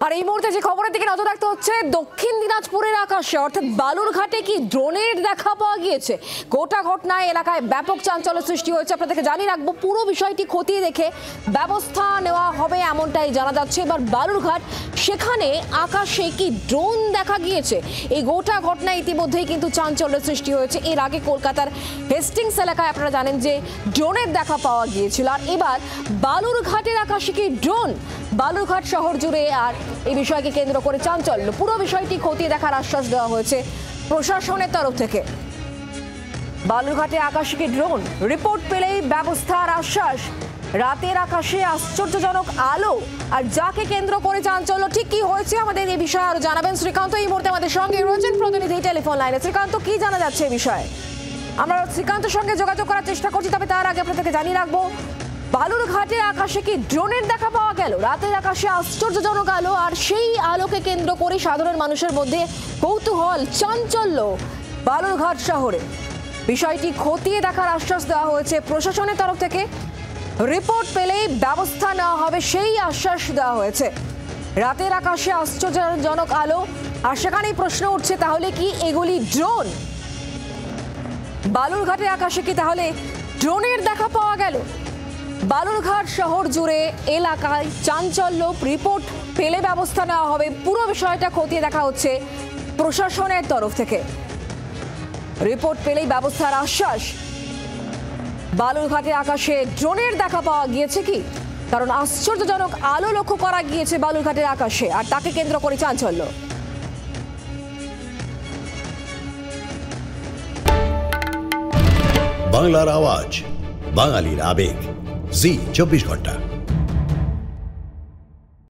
আর এই মুহূর্তে যে খবরের দিকে নজর রাখতে হচ্ছে দক্ষিণ দিনাজপুরের আকাশে অর্থাৎ বালুরঘাটে কি ড্রোনের দেখা পাওয়া গিয়েছে। গোটা ঘটনায় এলাকায় ব্যাপক চাঞ্চল্য সৃষ্টি হয়েছে। আপনাদেরকে জানিয়ে রাখবো পুরো বিষয়টি খতিয়ে দেখে ব্যবস্থা নেওয়া হবে এমনটাই জানা যাচ্ছে। এবার বালুরঘাট সেখানে আকাশে কি ড্রোন দেখা গিয়েছে, এই গোটা ঘটনায় ইতিমধ্যেই কিন্তু চাঞ্চল্য সৃষ্টি হয়েছে। এর আগে কলকাতার হেস্টিংস এলাকায় আপনারা জানেন যে ড্রোনের দেখা পাওয়া গিয়েছিল, আর এবার বালুরঘাটের আকাশে কি ড্রোন। বালুরঘাট শহর জুড়ে আর এই বিষয়কে কেন্দ্র করে চাঞ্চল্য। পুরো বিষয়টি খতিয়ে দেখার আশ্বাস দেওয়া হয়েছে প্রশাসনের তরফ থেকে। বালুরঘাটে আকাশে কি ড্রোন, রিপোর্ট পেলেই ব্যবস্থার আশ্বাস। রাতের আকাশে আশ্চর্যজনক আলো, আর যাকে কেন্দ্র করে চাঞ্চল্য ঠিক কি হয়েছে আমাদের এই বিষয়ে আরো জানাবেন শ্রীকান্ত। এই মুহূর্তে আমাদের সঙ্গে রয়েছেন প্রতিনিধি টেলিফোন লাইনে। শ্রীকান্ত, কি জানা যাচ্ছে এই বিষয়ে? আমরা শ্রীকান্তের সঙ্গে যোগাযোগ করার চেষ্টা করছি, তবে তার আগে আপনাদেরকে জানিয়ে রাখবো বালুরঘাটের আকাশে কি ড্রোনের দেখা পাওয়া গেল। রাতের আকাশে আশ্চর্যজনক আলো, আর সেই আলোকে কেন্দ্র করে সাধারণ মানুষের মধ্যে কৌতূহল, চাঞ্চল্য বালুরঘাট শহরে। বিষয়টি খতিয়ে দেখার আশ্বাস দেওয়া হয়েছে প্রশাসনের তরফ থেকে। রিপোর্ট পেলেই ব্যবস্থা নেওয়া হবে সেই আশ্বাস দেওয়া হয়েছে। রাতের আকাশে আশ্চর্যজনক আলো, আর সেখানেই প্রশ্ন উঠছে তাহলে কি এগুলি ড্রোন? বালুরঘাটের আকাশে কি তাহলে ড্রোনের দেখা পাওয়া গেল? বালুরঘাট শহর জুড়ে এলাকায় চাঞ্চল্য, রিপোর্ট পেলে ব্যবস্থা নেওয়া হবে। পুরো বিষয়টা খতিয়ে দেখা হচ্ছে প্রশাসনের তরফ থেকে। রিপোর্ট পেলেই ব্যবস্থার আশ্বাস। বালুরঘাটের আকাশে ড্রোনের দেখা পাওয়া গিয়েছে কি, কারণ আশ্চর্যজনক আলো লক্ষ্য করা গিয়েছে বালুরঘাটের আকাশে, আর তাকে কেন্দ্র করে চাঞ্চল্য। বাংলার আওয়াজ, বাঙালির আবেগ, জি 24 ঘন্টা।